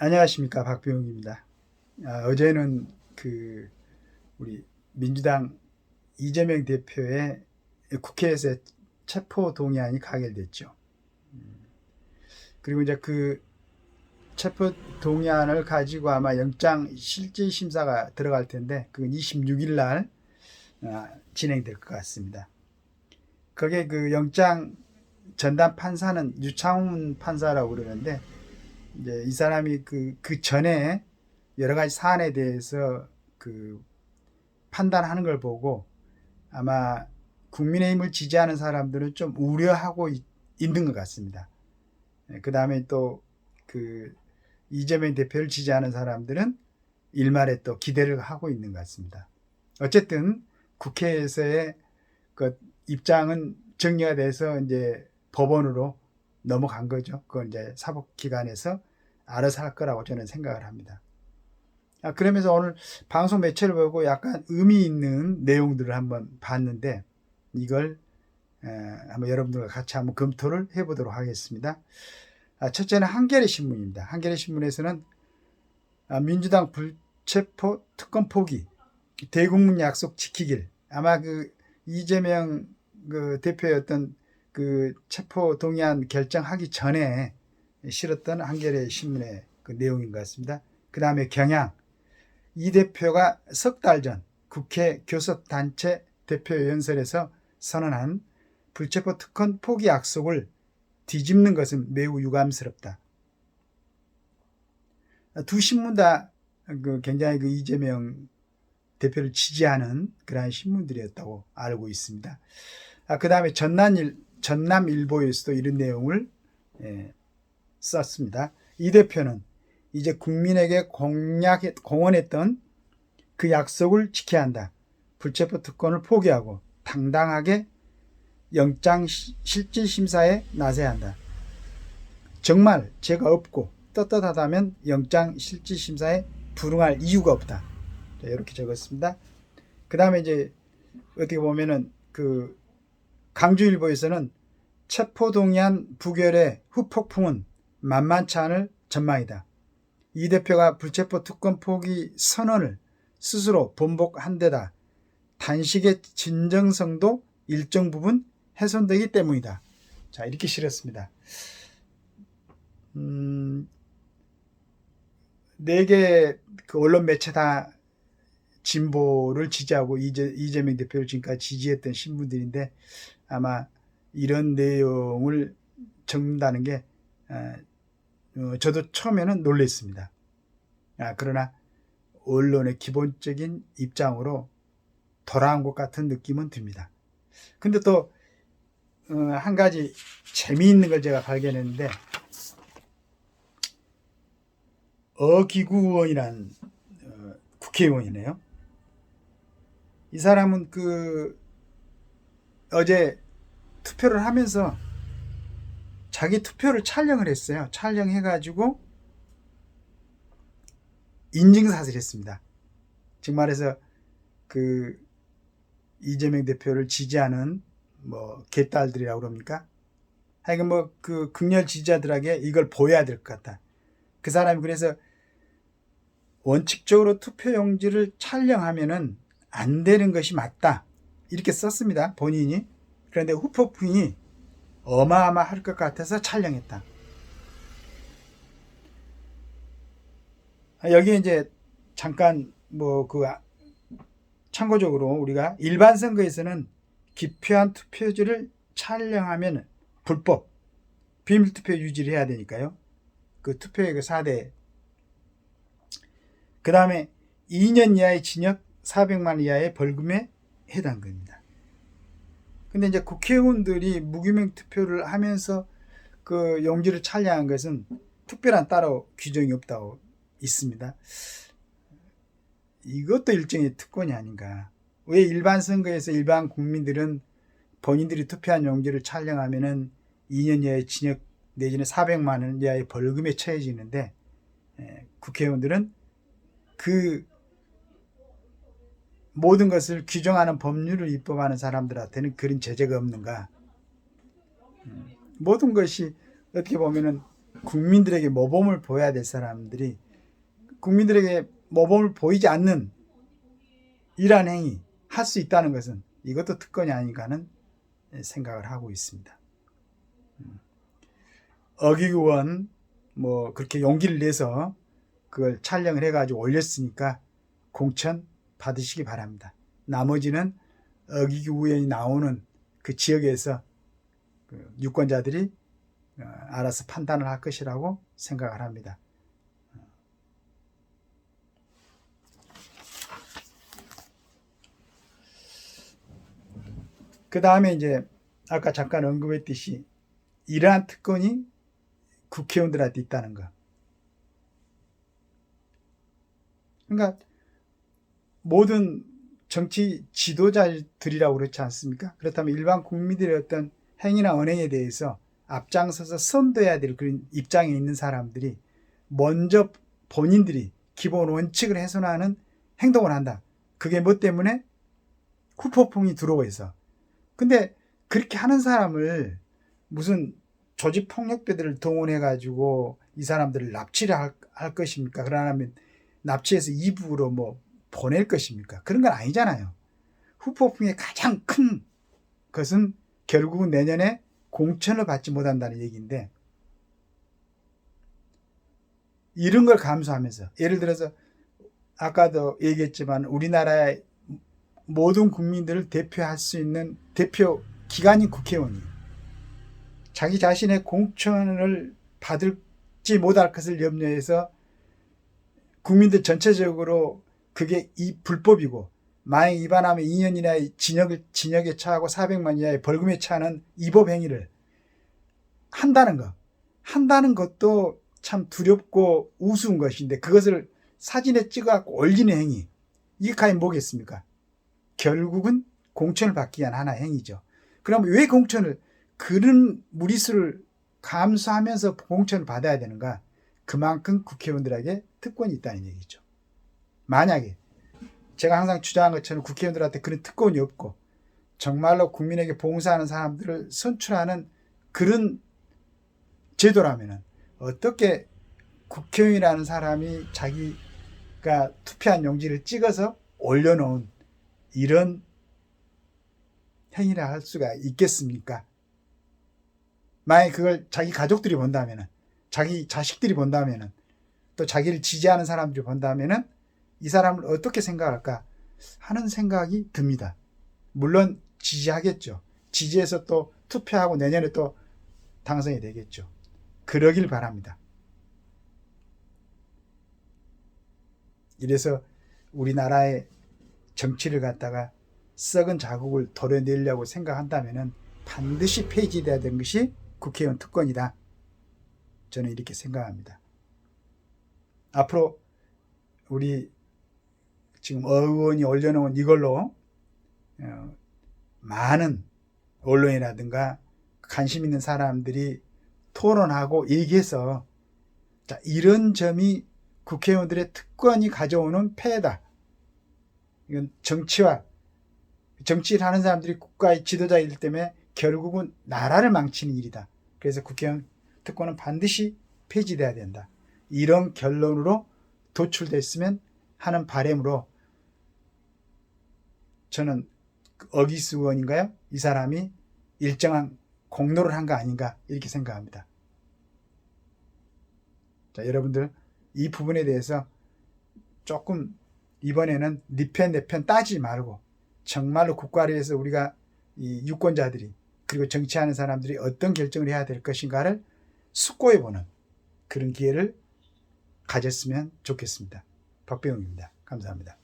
안녕하십니까, 박병욱입니다. 어제는 우리 민주당 이재명 대표의 국회에서 체포 동의안이 가결됐죠. 그리고 이제 그 체포 동의안을 가지고 아마 영장 실질 심사가 들어갈 텐데 그건 26일 날 진행될 것 같습니다. 거기에 그 영장 전담 판사는 유창훈 판사라고 그러는데, 이제 이 사람이 그 전에 여러 가지 사안에 대해서 판단하는 걸 보고 아마 국민의힘을 지지하는 사람들은 좀 우려하고 있는 것 같습니다. 그 다음에 또 이재명 대표를 지지하는 사람들은 일말에 또 기대를 하고 있는 것 같습니다. 어쨌든 국회에서의 그 입장은 정리가 돼서 이제 법원으로 넘어간 거죠. 그건 이제 사법기관에서 알아서 할 거라고 저는 생각을 합니다. 그러면서 오늘 방송 매체를 보고 약간 의미 있는 내용들을 한번 봤는데, 이걸 한번 여러분들과 같이 한번 검토를 해보도록 하겠습니다. 첫째는 한겨레 신문입니다. 한겨레 신문에서는 민주당 불체포 특검 포기, 대국민 약속 지키길. 아마 이재명 대표의 어떤 체포 동의안 결정하기 전에 실었던 한겨레 신문의 내용인 것 같습니다. 그 다음에 경향, 이 대표가 석 달 전 국회 교섭단체 대표 연설에서 선언한 불체포 특검 포기 약속을 뒤집는 것은 매우 유감스럽다. 두 신문 다 굉장히 이재명 대표를 지지하는 그러한 신문들이었다고 알고 있습니다. 그 다음에 전남일보에서도 이런 내용을 썼습니다. 이 대표는 이제 국민에게 공언했던 그 약속을 지켜야 한다. 불체포 특권을 포기하고 당당하게 영장 실질 심사에 나서야 한다. 정말 죄가 없고 떳떳하다면 영장 실질 심사에 불응할 이유가 없다. 이렇게 적었습니다. 그 다음에 이제 어떻게 보면은 강주일보에서는 체포동의안 부결의 후폭풍은 만만치 않을 전망이다. 이 대표가 불체포 특권 포기 선언을 스스로 번복한 데다 단식의 진정성도 일정 부분 훼손되기 때문이다. 자, 이렇게 실었습니다. 4개 언론 매체 다 진보를 지지하고 이재명 대표를 지금까지 지지했던 신문들인데, 아마 이런 내용을 적는다는 게 저도 처음에는 놀랐습니다. 그러나 언론의 기본적인 입장으로 돌아온 것 같은 느낌은 듭니다. 근데 또 한 가지 재미있는 걸 제가 발견했는데, 어기구 의원이란 국회의원이네요. 이 사람은 어제 투표를 하면서 자기 투표를 촬영을 했어요. 촬영해가지고 인증샷을 했습니다. 즉 말해서 이재명 대표를 지지하는 개딸들이라고 그럽니까? 하여간 극렬 지지자들에게 이걸 보여야 될 것 같다. 그 사람이 그래서 원칙적으로 투표용지를 촬영하면은 안 되는 것이 맞다, 이렇게 썼습니다, 본인이. 그런데 후폭풍이 어마어마할 것 같아서 촬영했다. 여기 이제 잠깐 참고적으로 우리가 일반 선거에서는 기표한 투표지를 촬영하면 불법, 비밀투표 유지를 해야 되니까요. 투표의 4대. 그 다음에 2년 이하의 징역, 400만 원 이하의 벌금에 해당됩니다. 근데 이제 국회의원들이 무기명 투표를 하면서 용지를 촬영한 것은 특별한 따로 규정이 없다고 있습니다. 이것도 일종의 특권이 아닌가. 왜 일반 선거에서 일반 국민들은 본인들이 투표한 용지를 촬영하면은 2년 이하의 징역 내지는 400만 원 이하의 벌금에 처해지는데, 국회의원들은 모든 것을 규정하는 법률을 입법하는 사람들한테는 그런 제재가 없는가. 모든 것이 어떻게 보면은 국민들에게 모범을 보여야 될 사람들이 국민들에게 모범을 보이지 않는 이러한 행위 할 수 있다는 것은 이것도 특권이 아닌가 하는 생각을 하고 있습니다. 어기구원 뭐 그렇게 용기를 내서 그걸 촬영을 해가지고 올렸으니까 공천 받으시기 바랍니다. 나머지는 어기구원이 나오는 그 지역에서 그 유권자들이 알아서 판단을 할 것이라고 생각을 합니다. 그 다음에 이제 아까 잠깐 언급했듯이 이러한 특권이 국회의원들한테 있다는 거. 그러니까 모든 정치 지도자들이라고 그렇지 않습니까? 그렇다면 일반 국민들의 어떤 행위나 언행에 대해서 앞장서서 선도해야 될 그런 입장에 있는 사람들이 먼저 본인들이 기본 원칙을 훼손하는 행동을 한다. 그게 뭐 때문에? 후폭풍이 들어오고 있어. 근데 그렇게 하는 사람을 무슨 조직폭력배들을 동원해가지고 이 사람들을 납치를 할 것입니까? 그러면 납치해서 이북으로 뭐 보낼 것입니까? 그런 건 아니잖아요. 후폭풍의 가장 큰 것은 결국은 내년에 공천을 받지 못한다는 얘기인데, 이런 걸 감수하면서 예를 들어서 아까도 얘기했지만 우리나라의 모든 국민들을 대표할 수 있는 대표 기관인 국회의원이 자기 자신의 공천을 받을지 못할 것을 염려해서 국민들 전체적으로 그게 불법이고 만약 위반하면 2년 이내의 징역에 처하고 400만 이하의 벌금에 처하는 위법 행위를 한다는 것도 참 두렵고 우스운 것인데 그것을 사진에 찍어갖고 올리는 행위, 이게 과연 뭐겠습니까? 결국은 공천을 받기 위한 하나의 행위죠. 그럼 왜 그런 무리수를 감수하면서 공천을 받아야 되는가? 그만큼 국회의원들에게 특권이 있다는 얘기죠. 만약에 제가 항상 주장한 것처럼 국회의원들한테 그런 특권이 없고 정말로 국민에게 봉사하는 사람들을 선출하는 그런 제도라면 어떻게 국회의원이라는 사람이 자기가 투표한 용지를 찍어서 올려놓은 이런 행위를 할 수가 있겠습니까? 만약 그걸 자기 가족들이 본다면, 자기 자식들이 본다면, 또 자기를 지지하는 사람들이 본다면 이 사람을 어떻게 생각할까 하는 생각이 듭니다. 물론 지지하겠죠. 지지해서 또 투표하고 내년에 또 당선이 되겠죠. 그러길 바랍니다. 이래서 우리나라의 정치를 갖다가 썩은 자국을 도려내려고 생각한다면 반드시 폐지돼야 되는 것이 국회의원 특권이다. 저는 이렇게 생각합니다. 앞으로 우리 지금 의원이 올려놓은 이걸로 많은 언론이라든가 관심 있는 사람들이 토론하고 얘기해서 자, 이런 점이 국회의원들의 특권이 가져오는 폐해다. 이건 정치를 하는 사람들이 국가의 지도자이기 때문에 결국은 나라를 망치는 일이다. 그래서 국회의원 특권은 반드시 폐지돼야 된다. 이런 결론으로 도출됐으면 하는 바람으로 저는 어기스 의원인가요? 이 사람이 일정한 공로를 한 거 아닌가 이렇게 생각합니다. 자, 여러분들 이 부분에 대해서 조금 이번에는 네 편 내 편 따지지 말고 정말로 국가를 위해서 우리가 이 유권자들이 그리고 정치하는 사람들이 어떤 결정을 해야 될 것인가를 숙고해보는 그런 기회를 가졌으면 좋겠습니다. 박병욱입니다. 감사합니다.